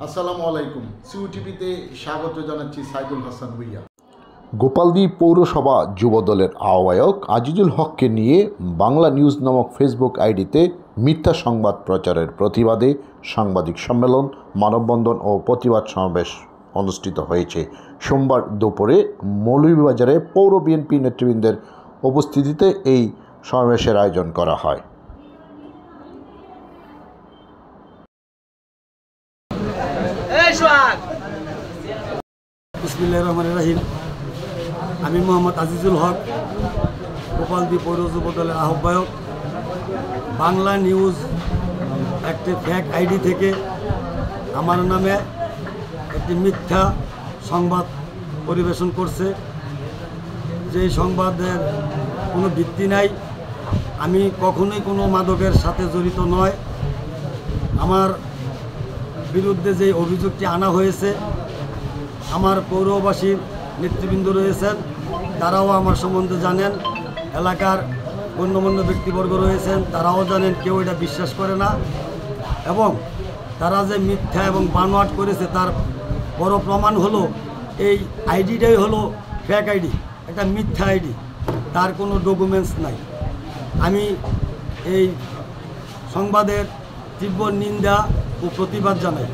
আসসালামু আলাইকুম। সিউটিভিতে স্বাগত জানাচ্ছি সাইদুল হাসান ভুইয়া। গোপালদি পৌরসভা যুবদলের আহ্বায়ক আজিজুল হককে নিয়ে বাংলা নিউজ নামক ফেসবুক আইডিতে মিথ্যা সংবাদ প্রচারের প্রতিবাদে সাংবাদিক সম্মেলন, মানববন্ধন ও প্রতিবাদ সমাবেশ অনুষ্ঠিত হয়েছে। সোমবার দুপুরে মৌলভীবাজারে পৌর বিএনপি নেতৃবৃন্দের উপস্থিতিতে এই সমাবেশের আয়োজন করা হয়। বিসমিল্লাহির রহমানির রহিম। আমি মোহাম্মদ আজিজুল হক, গোপালদি পৌর যুবদলের আহ্বায়ক। বাংলা নিউজ একটি ফেক আইডি থেকে আমার নামে একটি মিথ্যা সংবাদ পরিবেশন করছে। যে সংবাদের কোনো ভিত্তি নাই। আমি কখনোই কোনো মাদকের সাথে জড়িত নয়। আমার বিরুদ্ধে যে অভিযোগটি আনা হয়েছে, আমার পৌরবাসীর নেতৃবৃন্দ রয়েছেন, তারাও আমার সম্বন্ধে জানেন। এলাকার গণ্যমান্য ব্যক্তিবর্গ রয়েছেন, তারাও জানেন। কেউ এটা বিশ্বাস করে না এবং তারা যে মিথ্যা এবং বানোয়াট করেছে তার বড় প্রমাণ হলো এই আইডিটাই হলো ফেক আইডি, একটা মিথ্যা আইডি, তার কোনো ডকুমেন্টস নাই। আমি এই সংবাদের তীব্র নিন্দা ও প্রতিবাদ জানাই।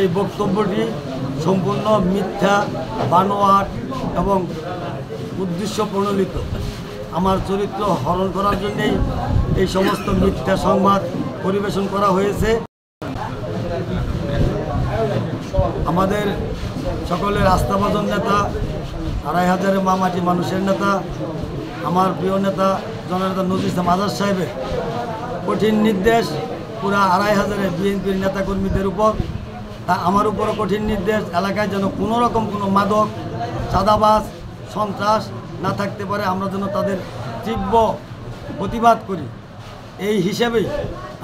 এই বক্তব্যটি সম্পূর্ণ মিথ্যা, বানোয়াট এবং উদ্দেশ্য প্রণোদিত। আমার চরিত্র হরণ করার জন্যেই এই সমস্ত মিথ্যা সংবাদ পরিবেশন করা হয়েছে। আমাদের সকলের আস্থাভাজন নেতা, ২৫০০ মামাটি মানুষের নেতা, আমার প্রিয় নেতা জননেতা নজরুল ইসলাম আজাদ সাহেবের কঠিন নির্দেশ পুরা ২৫০০ বিএনপির নেতাকর্মীদের উপর, তা আমার উপরও কঠিন নির্দেশ, এলাকায় যেন কোনো রকম কোনো মাদক, চাঁদাবাজ, সন্ত্রাস না থাকতে পারে, আমরা যেন তাদের তীব্র প্রতিবাদ করি। এই হিসেবেই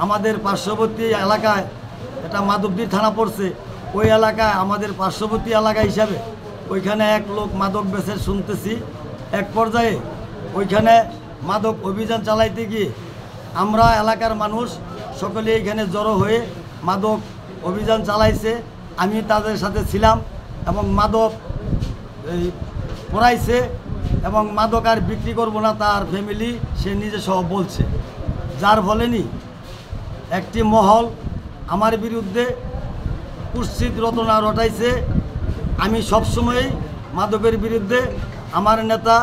আমাদের পার্শ্ববর্তী এলাকায় এটা মাধবদী থানা পড়ছে, ওই এলাকায় আমাদের পার্শ্ববর্তী এলাকা হিসাবে ওইখানে এক লোক মাদক বেচে শুনতেছি। এক পর্যায়ে ওইখানে মাদক অভিযান চালাইতে গিয়ে আমরা এলাকার মানুষ সকলে এইখানে জড়ো হয়ে মাদক অভিযান চালাইছে। আমি তাদের সাথে ছিলাম এবং মাদক পড়াইছে এবং মাদক আর বিক্রি করবো না তার ফ্যামিলি সে নিজে সহ বলছে। যার ফলেনি একটি মহল আমার বিরুদ্ধে কুৎসিত রটনা রটাইছে। আমি সবসময়ই মাদকের বিরুদ্ধে, আমার নেতা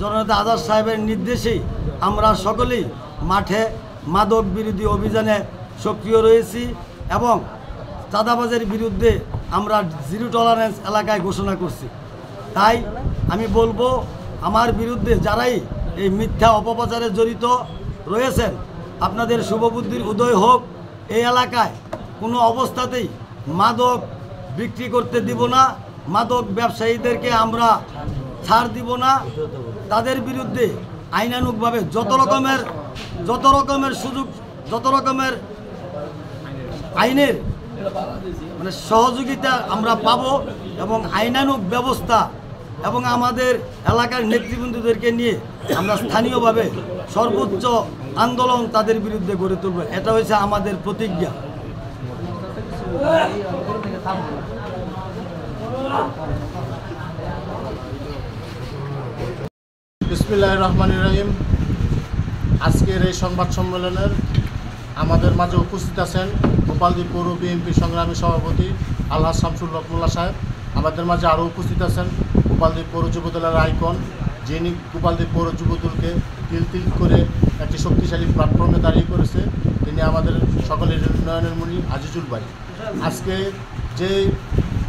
জননেতা আজাদ সাহেবের নির্দেশেই আমরা সকলেই মাঠে মাদক বিরোধী অভিযানে সক্রিয় রয়েছি এবং চাঁদাবাজের বিরুদ্ধে আমরা জিরো টলারেন্স এলাকায় ঘোষণা করছি। তাই আমি বলবো, আমার বিরুদ্ধে যারাই এই মিথ্যা অপপ্রচারে জড়িত রয়েছেন, আপনাদের শুভবুদ্ধির উদয় হোক। এই এলাকায় কোনো অবস্থাতেই মাদক বিক্রি করতে দিব না, মাদক ব্যবসায়ীদেরকে আমরা ছাড় দিব না। তাদের বিরুদ্ধে আইনানুগভাবে যত রকমের সুযোগ, যত রকমের আইনের সহযোগিতা আমরা পাব এবং আইনানুগ ব্যবস্থা এবং আমাদের এলাকার নেতৃবৃন্দদেরকে নিয়ে আমরা স্থানীয়ভাবে সর্বোচ্চ আন্দোলন তাদের বিরুদ্ধে গড়ে তুলব। এটা হচ্ছে আমাদের প্রতিজ্ঞা। বিসমিল্লাহির রহমানির রহিম। আজকের এই সংবাদ সম্মেলনের আমাদের মাঝে উপস্থিত আছেন গোপালদি পৌর বিএনপি সংগ্রামী সভাপতি আলহাজ শামসুল হক মোল্লা সাহেব। আমাদের মাঝে আরও উপস্থিত আছেন গোপালদি পৌর যুবদলের আইকন, যিনি গোপালদি পৌর যুবদলকে তিল করে একটি শক্তিশালী প্ল্যাটফর্মে দাঁড়িয়ে করেছে, তিনি আমাদের সকলের উন্নয়নের মূলী আজিজুল ভাই। আজকে যে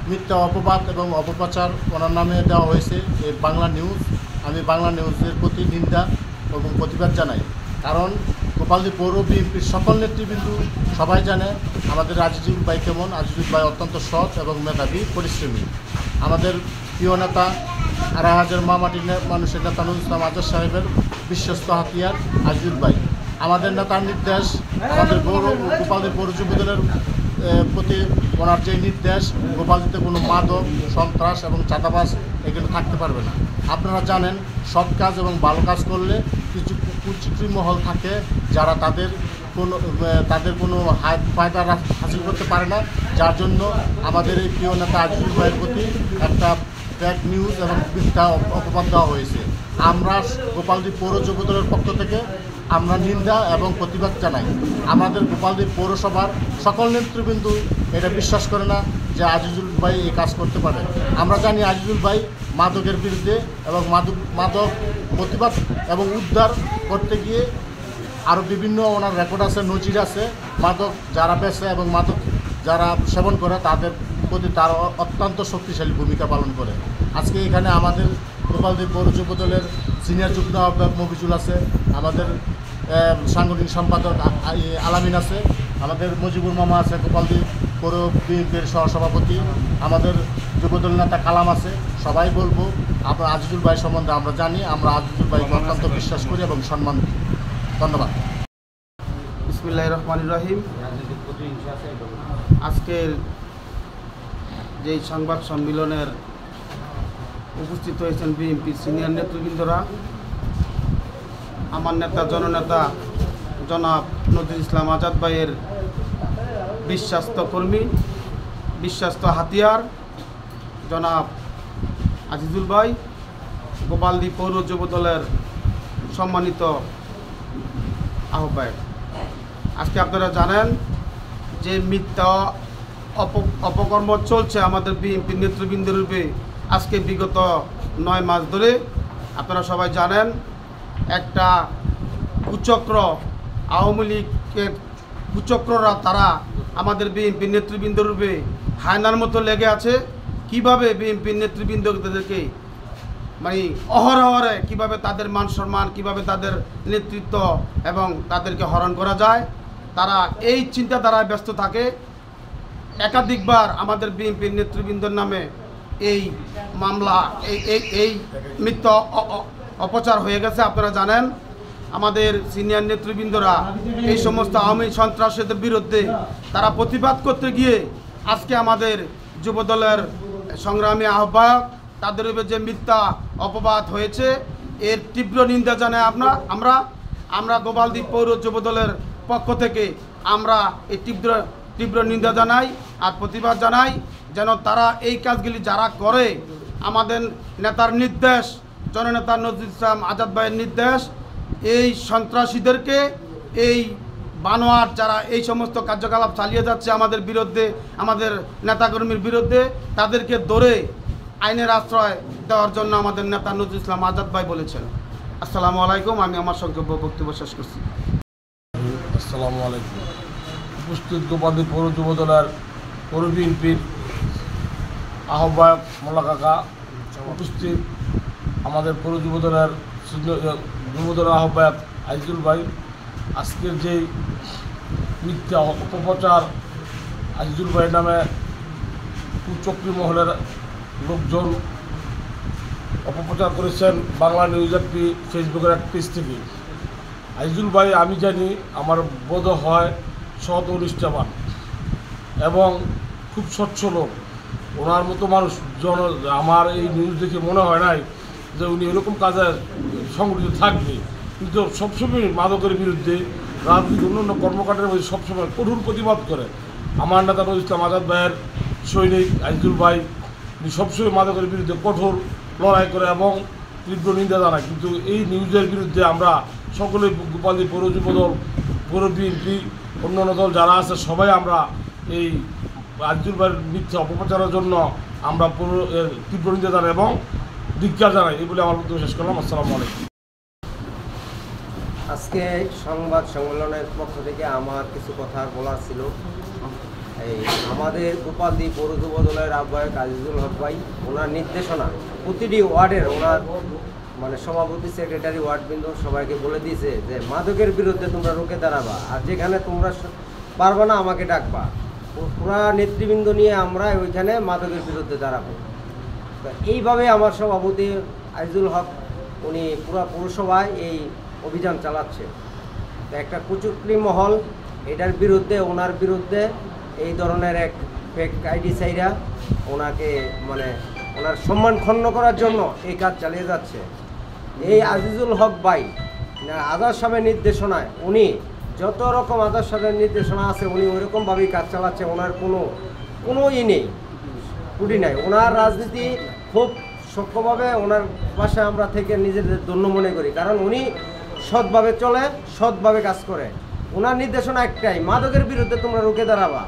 মিথ্যা অপবাদ এবং অপপ্রচার ওনার নামে দেওয়া হয়েছে এই বাংলা নিউজ, আমি বাংলা নিউজের প্রতি নিন্দা এবং প্রতিবাদ জানাই। কারণ গোপালদি পৌর বিএনপির সকল নেতৃবৃন্দ সবাই জানে আমাদের আজিজুল ভাই কেমন। আজিজুল ভাই অত্যন্ত সৎ এবং মেধাবী, পরিশ্রমী। আমাদের প্রিয় নেতা ২৫০০ মামাটি মানুষের নেতা নজরুল ইসলাম আজাদ সাহেবের বিশ্বস্ত হাতিয়ার আজিজুল ভাই। আমাদের নেতার নির্দেশ, আমাদের গোপালদি পৌর যুবদলের প্রতি ওনার যে নির্দেশ, গোপালদিতে কোনো মাদক, সন্ত্রাস এবং চাঁদাবাজ এগুলো থাকতে পারবে না। আপনারা জানেন সৎ কাজ এবং ভালো কাজ করলে কিছু কুচিত্রী মহল থাকে যারা তাদের তাদের কোনো ফায়দা হাসিল করতে পারে না, যার জন্য আমাদের এই প্রিয় নেতা আজিজুল ভাইয়ের প্রতি একটা ফেক নিউজ এবং মিথ্যা অপবাদ দেওয়া হয়েছে। আমরা গোপালদী পৌর যুবদলের পক্ষ থেকে আমরা নিন্দা এবং প্রতিবাদ জানাই। আমাদের গোপালদী পৌরসভার সকল নেতৃবৃন্দ এটা বিশ্বাস করে না যে আজিজুল ভাই এই কাজ করতে পারে। আমরা জানি আজিজুল ভাই মাদকের বিরুদ্ধে এবং মাদক প্রতিবাদ এবং উদ্ধার করতে গিয়ে আরও বিভিন্ন ওনার রেকর্ড আছে, নজির আছে। মাদক যারা বেচে এবং মাদক যারা সেবন করে তাদের প্রতি তার অত্যন্ত শক্তিশালী ভূমিকা পালন করে। আজকে এখানে আমাদের গোপালদী পৌর যুবদলের সিনিয়র যুগ্ম আহ্বায়ক মফিজুল আছে, আমাদের সাংগঠনিক সম্পাদক আলামিন আছে, আমাদের মুজিবুর মামা আছে গোপালদী পৌর বিএনপির সহসভাপতি, আমাদের যুবদল নেতা কালাম আছে। সবাই বলবো আমরা আজিজুল ভাই সম্বন্ধে আমরা জানি, আমরা আজিজুল ভাইকে অত্যন্ত বিশ্বাস করি এবং সম্মান দিই। ধন্যবাদ। বিসমিল্লাহির রহমানির রহিম। আজকের যেই সংবাদ সম্মেলনের উপস্থিত হয়েছেন বিএনপির সিনিয়র নেতৃবৃন্দরা, আমার নেতা জননেতা জনাব নজরুল ইসলাম আজাদ ভাইয়ের বিশ্বাস্ত কর্মী, বিশ্বাস্ত হাতিয়ার জনাব আজিজুল ভাই, গোপালদী পৌর যুবদলের সম্মানিত আহ্বায়ক। আজকে আপনারা জানেন যে মিথ্যা অপকর্ম চলছে আমাদের বিএনপি নেতৃবৃন্দের রূপে আজকে বিগত 9 মাস ধরে। আপনারা সবাই জানেন একটা কুচক্র, আওয়ামী লীগের কুচক্ররা তারা আমাদের বিএনপি নেতৃবৃন্দ রূপে হায়নার মতো লেগে আছে। কিভাবে বিএনপি নেতৃবৃন্দদেরকে মানে অহরহরে কীভাবে তাদের মান সম্মান, কীভাবে তাদের নেতৃত্ব এবং তাদেরকে হরণ করা যায়, তারা এই চিন্তাধারায় ব্যস্ত থাকে। একাধিকবার আমাদের বিএনপির নেতৃবৃন্দের নামে এই মামলা, এই মিথ্যা অপচার হয়ে গেছে। আপনারা জানেন আমাদের সিনিয়র নেতৃবৃন্দরা এই সমস্ত আওয়ামী সন্ত্রাসীদের বিরুদ্ধে তারা প্রতিবাদ করতে গিয়ে আজকে আমাদের যুবদলের সংগ্রামী আহ্বায়ক তাদের উপরে যে মিথ্যা অপবাদ হয়েছে এর তীব্র নিন্দা জানাই আমরা গোপালদী পৌর যুবদলের পক্ষ থেকে আমরা এই তীব্র নিন্দা জানাই আর প্রতিবাদ জানাই, যেন তারা এই কাজগুলি যারা করে আমাদের নেতার নির্দেশ, জননেতা নজরুল ইসলাম আজাদ ভাইয়ের নির্দেশ, এই সন্ত্রাসীদেরকে, এই বানোয়াট যারা এই সমস্ত কার্যকলাপ চালিয়ে যাচ্ছে আমাদের বিরুদ্ধে, আমাদের নেতাকর্মীর বিরুদ্ধে, তাদেরকে ধরে আইনের আশ্রয় দেওয়ার জন্য আমাদের নেতা নজরুল ইসলাম আজাদ ভাই বলেছেন। আসসালামু আলাইকুম। আমি আমার সংক্ষেপ বক্তব্য শেষ করছি। আসসালামু আলাইকুম। উপস্থিত গোপালদী পৌর যুবদলের পৌর বিএনপির আহ্বায়ক মোল্লা কাকা, উপস্থিত আমাদের পৌর যুবদলের আহ্বায়ক আজিজুল ভাই। আজকের যেই মিথ্যা অপপ্রচার আজিজুল ভাইয়ের নামে কুচক্রী মহলের লোকজন অপপ্রচার করেছেন বাংলা নিউজ একটি ফেসবুকের এক পেজ থেকে। আজিজুল ভাই আমি জানি আমার বোধ হয় সৎ ও নিষ্ঠাবান এবং খুব স্বচ্ছ লোক। ওনার মতো মানুষ আমার এই নিউজ দেখে মনে হয় নাই যে উনি এরকম কাজে সংগঠিত থাকবে, কিন্তু সবসময় মাদকের বিরুদ্ধে রাজনীতি অন্যান্য কর্মকাণ্ডের মধ্যে সবসময় কঠোর প্রতিবাদ করে। আমার নেতা নজরুল ইসলাম আজাদ ভাইয়ের সৈনিক আজিজুল ভাই উনি সবসময় মাদকের বিরুদ্ধে কঠোর লড়াই করে এবং তীব্র নিন্দা জানায়। কিন্তু এই নিউজের বিরুদ্ধে আমরা সকলে গোপালদী পৌর যুবদল, পৌর বিএনপি, অন্যান্য দল যারা আছে সবাই আমরা এই আজিজুল ভাইয়ের মিথ্যা অপপ্রচারের জন্য আমরা তীব্র নিন্দা জানাই এবং ধিক্কার জানাই। এই বলে আমার বক্তব্য শেষ করলাম। আসসালামু আলাইকুম। আজকে সংবাদ সম্মেলনের পক্ষ থেকে আমার কিছু কথা বলার ছিল। এই আমাদের গোপালদী পৌর যুবদলের আহ্বায়ক আজিজুল হক ভাই, ওনার নির্দেশনা প্রতিটি ওয়ার্ডের ওনার মানে সভাপতি, সেক্রেটারি, ওয়ার্ডবৃন্দ সবাইকে বলে দিয়েছে যে মাদকের বিরুদ্ধে তোমরা রুখে দাঁড়াবা, আর যেখানে তোমরা পারবা না আমাকে ডাকবা। পুরা নেতৃবৃন্দ নিয়ে আমরা ওইখানে মাদকের বিরুদ্ধে দাঁড়াবো। তো এইভাবে আমার সভাপতি আজিজুল হক উনি পুরা পৌরসভায় এই অভিযান চালাচ্ছে। তো একটা কুচক্রী মহল এটার বিরুদ্ধে, ওনার বিরুদ্ধে এই ধরনের এক ফেক আইডি চাইরা ওনাকে মানে ওনার সম্মান ক্ষুণ্ণ করার জন্য এই কাজ চালিয়ে যাচ্ছে। এই আজিজুল হক ভাই আজাদ সাহেবের নির্দেশনায় উনি যত রকম আদর্শের নির্দেশনা আছে উনি ওইরকমভাবেই কাজ চালাচ্ছে। ওনার কোনো নেই, ত্রুটি নাই। ওনার রাজনীতি খুব সূক্ষ্মভাবে ওনার পাশে আমরা থেকে নিজেদের ধন্য মনে করি, কারণ উনি সৎভাবে চলে, সৎভাবে কাজ করে। ওনার নির্দেশনা একটাই, মাদকের বিরুদ্ধে তোমরা রুখে দাঁড়াবা।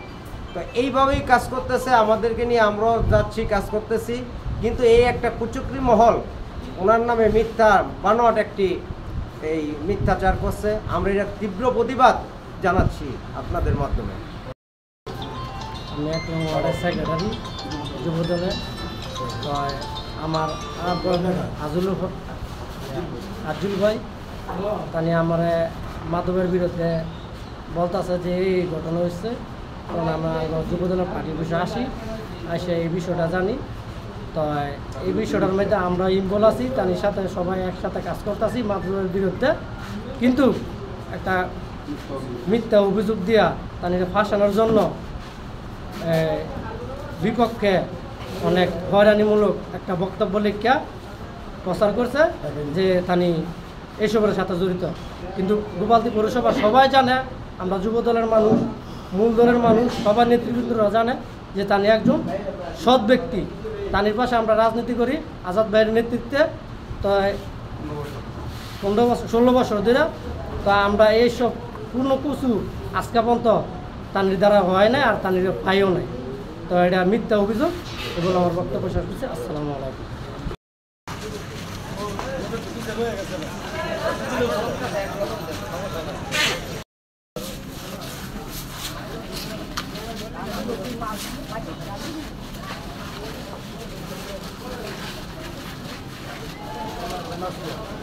তো এইভাবেই কাজ করতেছে, আমাদেরকে নিয়ে আমরাও যাচ্ছি, কাজ করতেছি। কিন্তু এই একটা কুচক্রি মহল ওনার নামে মিথ্যা বানোয়াট একটি এই মিথ্যাচার করছে। আমরা এর তীব্র প্রতিবাদ জানাচ্ছি আপনাদের মাধ্যমে। আমি এক নং ওয়ার্ডের সেক্রেটারি যুবদলের। তো আমার আজুল ভাই তানি আমার মাদকের বিরুদ্ধে বলতেছে যে এই ঘটনা হচ্ছে। কারণ আমরা যুবদলের পার্টি বসে আসি, এই বিষয়টা জানি। তো এই বিষয়টার মধ্যে আমরা ইনভলভ আছি, তার সাথে সবাই একসাথে কাজ করতেছি মাদকের বিরুদ্ধে। কিন্তু একটা মিথ্যা অভিযোগ দিয়া তানিকে ফাঁসানোর জন্য বিপক্ষে অনেক হয়রানিমূলক একটা বক্তব্য লিখা প্রচার করছে যে তানি এইসবের সাথে জড়িত। কিন্তু গোপালদী পৌরসভা সবাই জানে, আমরা যুবদলের মানুষ, মূল দলের মানুষ, সবার নেতৃবৃন্দরা জানে যে তানি একজন সৎ ব্যক্তি। তানির পাশে আমরা রাজনীতি করি আজাদ ভাইয়ের নেতৃত্বে। তো 16 বছর ধরে তো আমরা এইসব পূর্ণ কিছু আজকে পর্যন্ত তানির দ্বারা হয় নাই, আর তানির পাইও নাই। তো এটা মিথ্যা অভিযোগ, এগুলো আমার বক্তব্য শেষ করছি। আসসালামু আলাইকুম। নমস্কার।